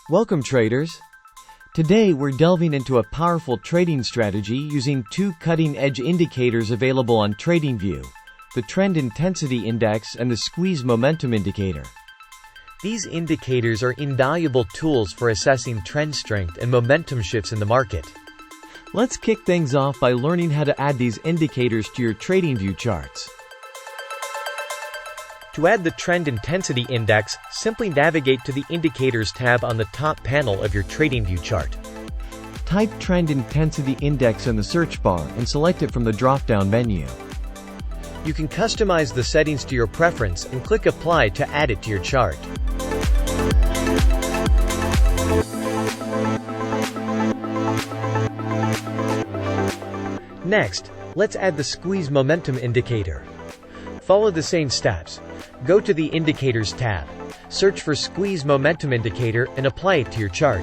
Welcome traders! Today we're delving into a powerful trading strategy using two cutting-edge indicators available on Tradingview, the Trend Intensity Index and the Squeeze Momentum Indicator. These indicators are invaluable tools for assessing trend strength and momentum shifts in the market. Let's kick things off by learning how to add these indicators to your Tradingview charts. To add the Trend Intensity Index, simply navigate to the Indicators tab on the top panel of your Tradingview chart. Type Trend Intensity Index in the search bar and select it from the drop-down menu. You can customize the settings to your preference and click Apply to add it to your chart. Next, let's add the Squeeze Momentum Indicator. Follow the same steps. Go to the Indicators tab, search for Squeeze Momentum Indicator and apply it to your chart.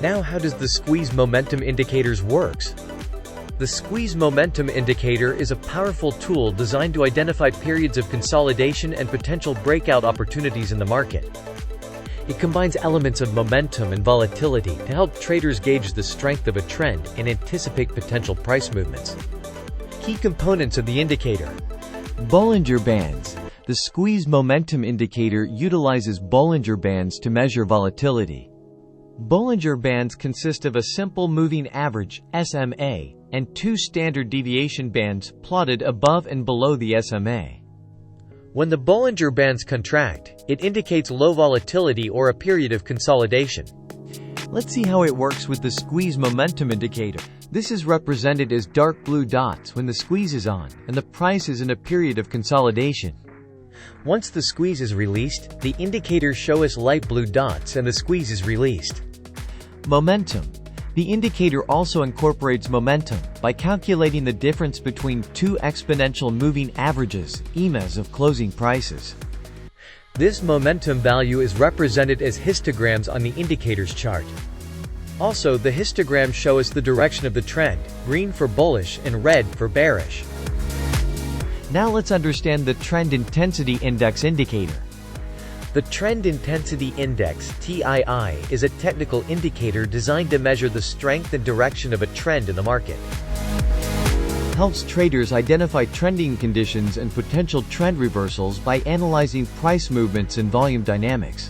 Now, how does the Squeeze Momentum Indicators works? The Squeeze Momentum Indicator is a powerful tool designed to identify periods of consolidation and potential breakout opportunities in the market. It combines elements of momentum and volatility to help traders gauge the strength of a trend and anticipate potential price movements. Key components of the indicator. Bollinger Bands. The Squeeze Momentum Indicator utilizes Bollinger Bands to measure volatility. Bollinger Bands consist of a simple moving average, SMA, and two standard deviation bands plotted above and below the SMA. When the Bollinger Bands contract, it indicates low volatility or a period of consolidation. Let's see how it works with the Squeeze Momentum Indicator. This is represented as dark blue dots when the squeeze is on, and the price is in a period of consolidation. Once the squeeze is released, the indicators show us light blue dots and the squeeze is released. Momentum. The indicator also incorporates momentum by calculating the difference between two exponential moving averages, EMAs, of closing prices. This momentum value is represented as histograms on the indicator's chart. Also, the histograms show us the direction of the trend, green for bullish and red for bearish. Now let's understand the Trend Intensity Index indicator. The Trend Intensity Index, TII, is a technical indicator designed to measure the strength and direction of a trend in the market. Helps traders identify trending conditions and potential trend reversals by analyzing price movements and volume dynamics.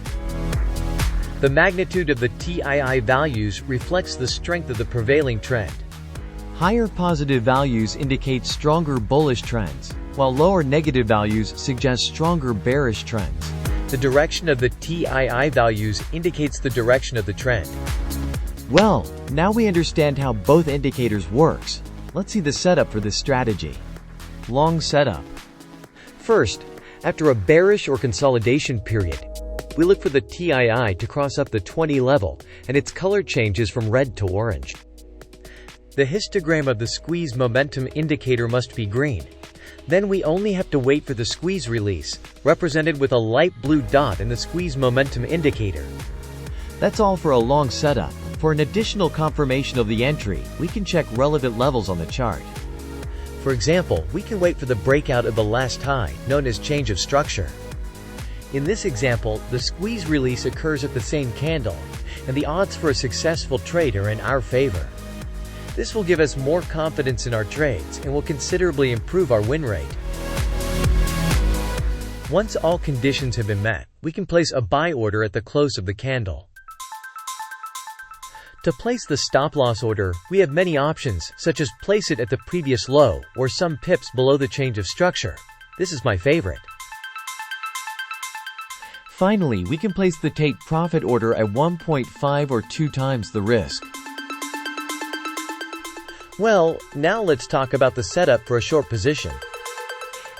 The magnitude of the TII values reflects the strength of the prevailing trend. Higher positive values indicate stronger bullish trends, while lower negative values suggest stronger bearish trends. The direction of the TII values indicates the direction of the trend. Well, now we understand how both indicators works. Let's see the setup for this strategy. Long setup. First, after a bearish or consolidation period, we look for the TII to cross up the 20 level and its color changes from red to orange. The histogram of the Squeeze Momentum Indicator must be green. Then we only have to wait for the squeeze release, represented with a light blue dot in the Squeeze Momentum Indicator. That's all for a long setup. For an additional confirmation of the entry, we can check relevant levels on the chart. For example, we can wait for the breakout of the last high, known as change of structure. In this example, the squeeze release occurs at the same candle, and the odds for a successful trade are in our favor. This will give us more confidence in our trades and will considerably improve our win rate. Once all conditions have been met, we can place a buy order at the close of the candle. To place the stop-loss order, we have many options, such as place it at the previous low or some pips below the change of structure. This is my favorite. Finally, we can place the take profit order at 1.5 or 2 times the risk. Well, now let's talk about the setup for a short position.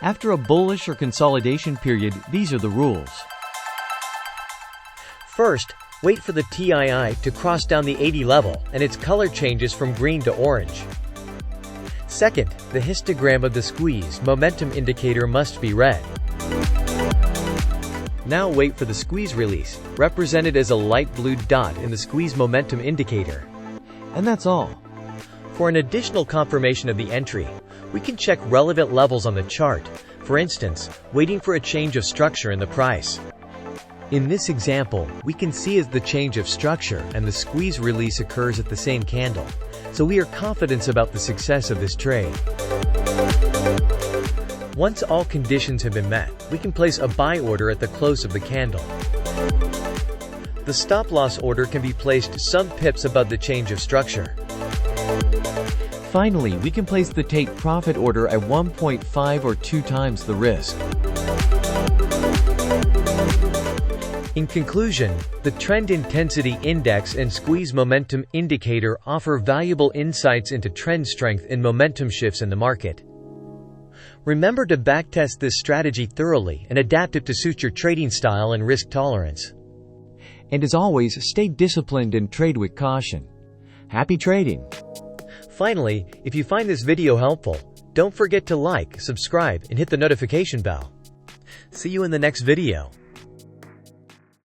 After a bullish or consolidation period, these are the rules. First, wait for the TII to cross down the 80 level and its color changes from green to orange. Second, the histogram of the Squeeze Momentum Indicator must be red. Now wait for the squeeze release, represented as a light blue dot in the Squeeze Momentum Indicator. And that's all. For an additional confirmation of the entry, We can check relevant levels on the chart, for instance, waiting for a change of structure in the price. In this example, we can see as the change of structure and the squeeze release occurs at the same candle, so we are confident about the success of this trade. Once all conditions have been met, we can place a buy order at the close of the candle. The stop-loss order can be placed some pips above the change of structure. Finally, we can place the take-profit order at 1.5 or 2 times the risk. In conclusion, the Trend Intensity Index and Squeeze Momentum Indicator offer valuable insights into trend strength and momentum shifts in the market. Remember to backtest this strategy thoroughly and adapt it to suit your trading style and risk tolerance. And as always, stay disciplined and trade with caution. Happy trading! Finally, if you find this video helpful, don't forget to like, subscribe, and hit the notification bell. See you in the next video.